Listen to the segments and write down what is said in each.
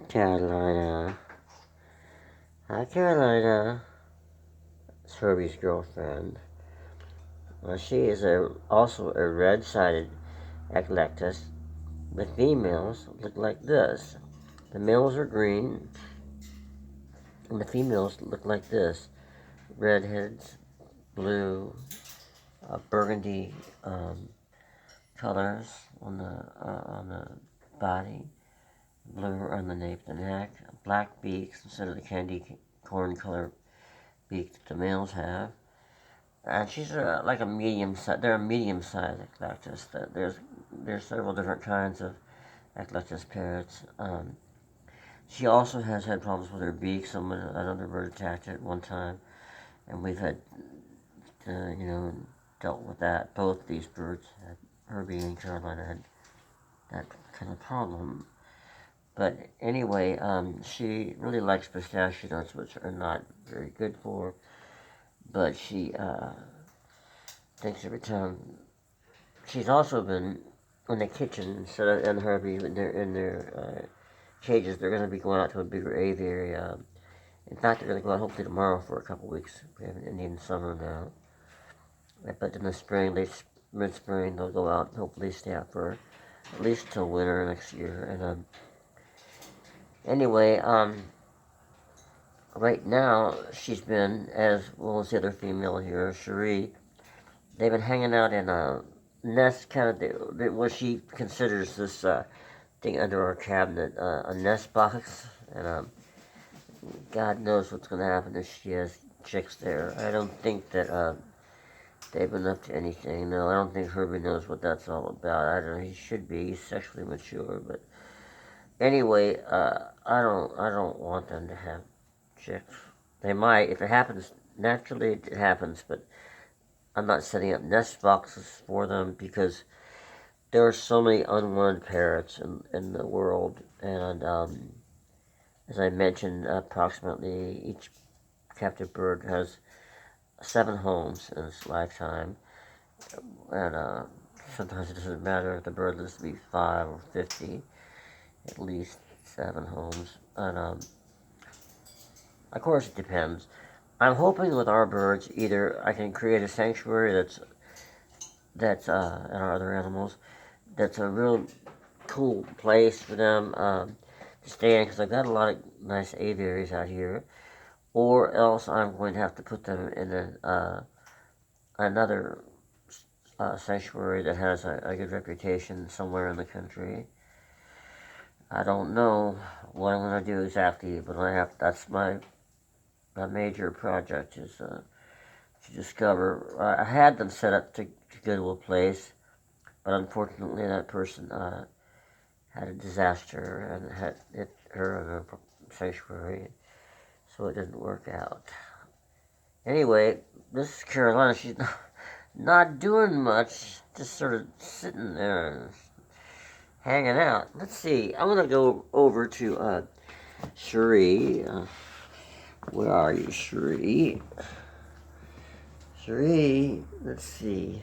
Carolina. Hi, Carolina. It's Herbie's girlfriend. She is also a red-sided Eclectus. The females look like this. The males are green, and the females look like this. Redheads, blue, burgundy colors on the body, blue on the nape of the neck, black beaks instead of the candy corn color beak that the males have. And she's like a medium size. They're a medium sized Eclectus. There's several different kinds of Eclectus parrots. She also has had problems with her beak. Another bird attacked it one time, and we've had dealt with that. Both these birds, Herbie and Carolina, had that kind of problem. But anyway, she really likes pistachio nuts, which are not very good for her. But she thinks every time. She's also been in the kitchen instead of in Herbie in their cages. They're going to be going out to a bigger aviary. In fact, they're going to go out hopefully tomorrow for a couple weeks. We have an Indian summer now. But in the spring, mid-spring, they'll go out and hopefully stay out for at least till winter next year. And anyway, right now she's been, as well as the other female here, Cherie. They've been hanging out in a nest, kind of what she considers this thing under our cabinet, a nest box, and God knows what's going to happen if she has chicks there. I don't think that they've been up to anything. No, I don't think Herbie knows what that's all about. I don't know. He should be. He's sexually mature, but anyway, I don't want them to have chicks. They might, if it happens naturally, it happens. But I'm not setting up nest boxes for them because there are so many unwanted parrots in the world, and as I mentioned, approximately each captive bird has 7 homes in its lifetime, and sometimes it doesn't matter if the bird lives to be 5 or 50, at least 7 homes, and of course it depends. I'm hoping with our birds, either I can create a sanctuary and our other animals, that's a real cool place for them to stay in, because I've got a lot of nice aviaries out here, or else I'm going to have to put them in another sanctuary that has a good reputation somewhere in the country. I don't know what I'm going to do exactly, but that's my major project is to discover. I had them set up to go to a place, but unfortunately that person had a disaster and had hit her in a sanctuary, so it didn't work out. Anyway, this is Carolina. She's not doing much, just sort of sitting there and hanging out. Let's see. I'm gonna go over to Cherie. Where are you, Cherie? Cherie, let's see.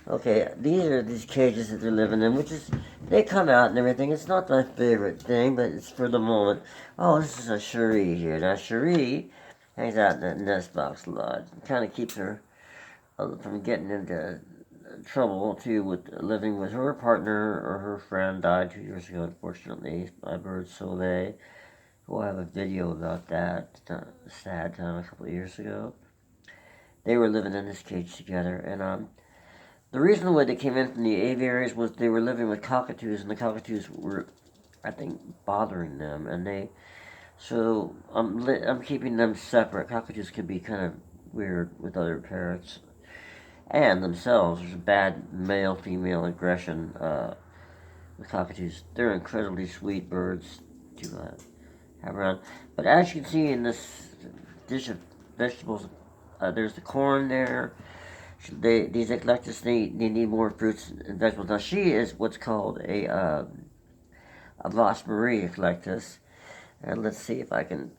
Okay, these are these cages that they're living in, which is, they come out and everything. It's not my favorite thing, but it's for the moment. Oh, this is a Cherie here. Now, Cherie hangs out in that nest box a lot. It kind of keeps her from getting into trouble, too, with living with her partner, or her friend died 2 years ago, unfortunately, by bird Soleil. We'll have a video about that. Sad time a couple of years ago. They were living in this cage together, and the reason why they came in from the aviaries was they were living with cockatoos, and the cockatoos were, I think, bothering them, and so I'm keeping them separate. Cockatoos can be kind of weird with other parrots, and themselves. There's a bad male-female aggression with cockatoos. They're incredibly sweet birds to have around. But as you can see in this dish of vegetables, there's the corn there. These Eclectus, they need more fruits and vegetables. Now she is what's called a Voss Marie Eclectus. And let's see if I can,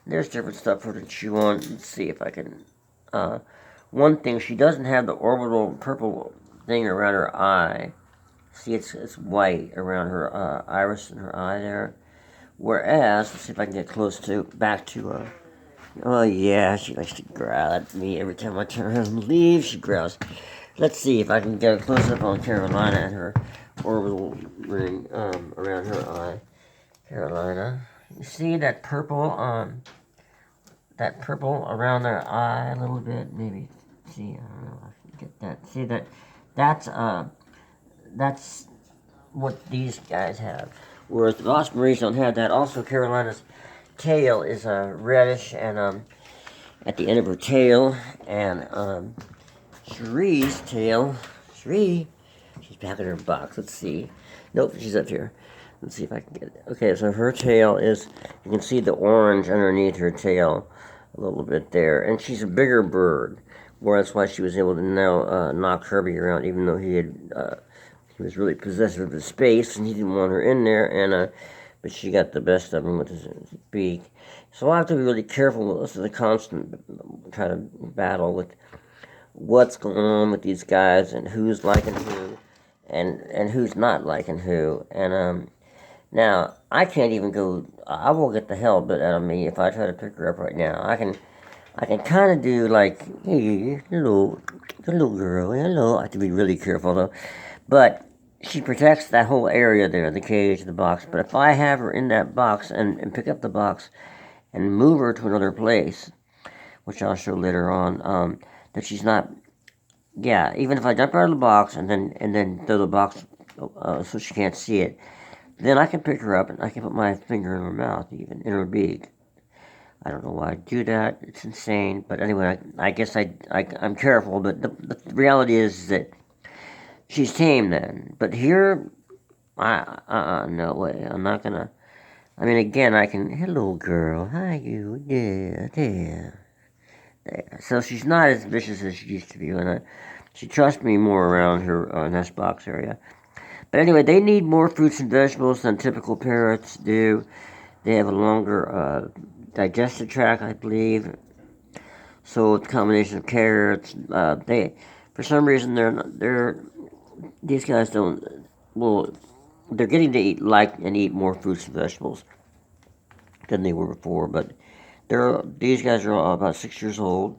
there's different stuff for her to chew on. Let's see if I can, one thing, she doesn't have the orbital purple thing around her eye. See, it's white around her iris and her eye there. Whereas, let's see if I can get close to, back to, oh yeah, she likes to growl at me every time I turn around and leave, she growls. Let's see if I can get a close-up on Carolina and her orbital ring, around her eye. Carolina. You see that purple around their eye a little bit, maybe. See, I don't know if I can get that. See that, that's what these guys have. Whereas the Lost Marines don't have that. Also, Carolina's tail is reddish, and at the end of her tail, and Cherie's tail, Cherie, she's back in her box. Let's see. Nope, she's up here. Let's see if I can get it. Okay, so her tail is, you can see the orange underneath her tail a little bit there. And she's a bigger bird, that's why she was able to now knock Herbie around, even though he was really possessive of his space, and he didn't want her in there, and but she got the best of him with his beak. So I have to be really careful. This is a constant kind of battle with what's going on with these guys, and who's liking who, and who's not liking who. And now I can't even go. I will get the hell bit out of me if I try to pick her up right now. I can kind of do like, hey, hello, little girl, hello. I have to be really careful though. But she protects that whole area there, the cage, the box. But if I have her in that box and pick up the box and move her to another place, which I'll show later on, that she's not, yeah, even if I dump her out of the box and then throw the box so she can't see it, then I can pick her up and I can put my finger in her mouth, even in her beak. I don't know why I do that. It's insane. But anyway, I guess I'm careful. But the reality is that she's tame then. But here, no way. I'm not gonna. I mean, again, I can. Hello, girl. Hi, you. Yeah, there. So she's not as vicious as she used to be, and she trusts me more around her nest box area. But anyway, they need more fruits and vegetables than typical parrots do. They have a longer digestive tract, I believe. So it's a combination of carrots. For some reason, these guys don't. Well, they're getting to eat more fruits and vegetables than they were before. But these guys are about 6 years old,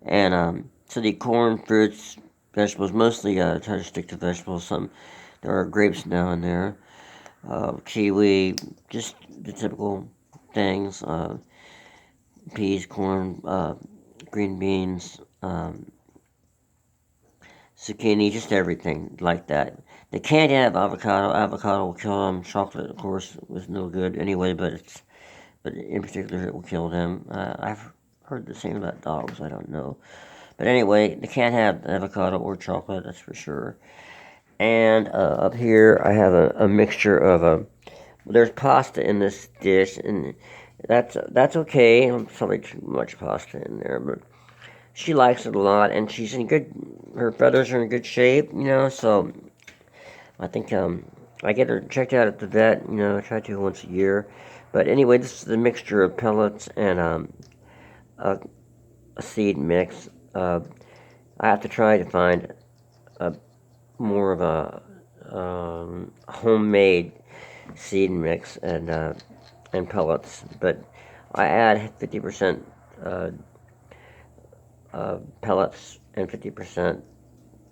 and so they eat corn, fruits, vegetables. Mostly try to stick to vegetables. There are grapes now and there, kiwi, just the typical things. Peas, corn, green beans, zucchini, just everything like that. They can't have avocado. Avocado will kill them. Chocolate, of course, was no good anyway, but in particular it will kill them. I've heard the same about dogs. I don't know, but anyway, they can't have avocado or chocolate. That's for sure. And up here, I have a mixture of there's pasta in this dish, and that's okay. Probably too much pasta in there, but she likes it a lot, and she's in good. Her feathers are in good shape, So I think I get her checked out at the vet. I try to once a year. But anyway, this is a mixture of pellets and a seed mix. I have to try to find more of a homemade seed mix and pellets, but I add 50% pellets and 50%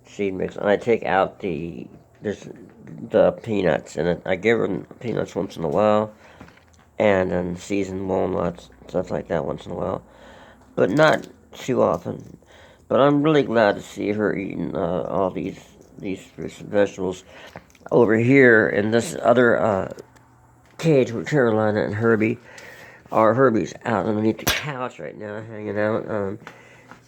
seed mix, and I take out the peanuts in it. I give them peanuts once in a while, and then seasoned walnuts, stuff like that once in a while, but not too often. But I'm really glad to see her eating all these fruits and vegetables. Over here in this other cage with Carolina and Herbie, Herbie's out underneath the couch right now, hanging out.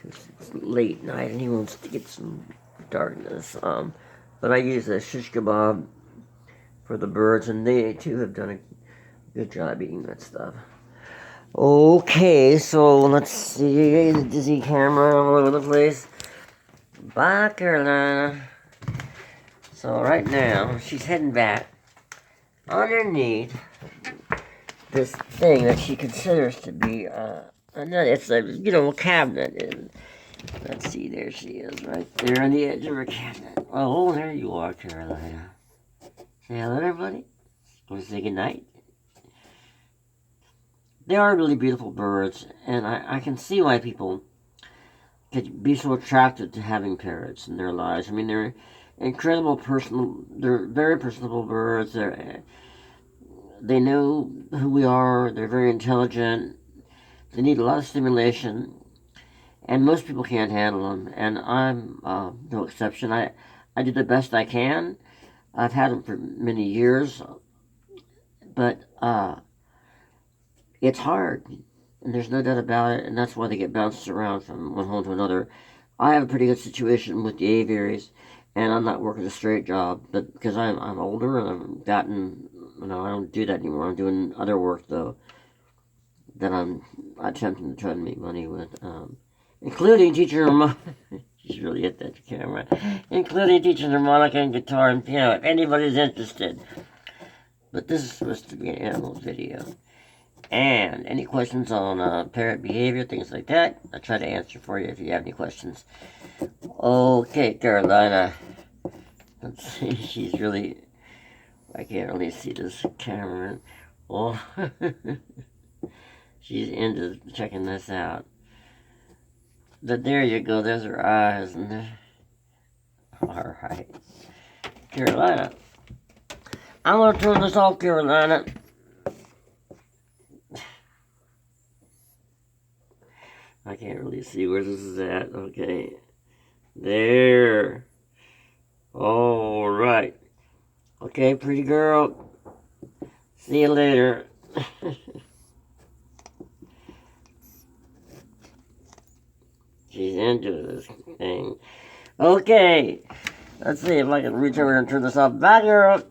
It's late night and he wants to get some darkness. But I use a shish kebab for the birds, and they too have done a good job eating that stuff. Okay, so let's see the dizzy camera all over the place. Bye, Carolina. So right now, she's heading back underneath this thing that she considers to be it's a cabinet. And let's see, there she is, right there on the edge of her cabinet. Oh, there you are, Carolina. Say hello to everybody. Want to say goodnight. They are really beautiful birds, and I can see why people could be so attracted to having parrots in their lives. I mean, they're incredible personal. They're very personable birds. They know who we are. They're very intelligent. They need a lot of stimulation, and most people can't handle them. And I'm no exception. I do the best I can. I've had them for many years, but it's hard, and there's no doubt about it. And that's why they get bounced around from one home to another. I have a pretty good situation with the aviaries, and I'm not working a straight job, but because I'm older and I've gotten, I don't do that anymore. I'm doing other work though that I'm attempting to try to make money with, including teaching harmonica. She's really hit that camera. Including teaching harmonica and guitar and piano, if anybody's interested. But this is supposed to be an animal video. And any questions on parrot behavior, things like that, I'll try to answer for you if you have any questions. Okay, Carolina. Let's see, she's really, I can't really see this camera. Oh, she's into checking this out. But there you go, there's her eyes. Alright. Carolina. I'm going to turn this off, Carolina. I can't really see where this is at. Okay. There. Alright. Okay, pretty girl. See you later. She's into this thing. Okay. Let's see if I can reach over and turn this off. Bye, girl.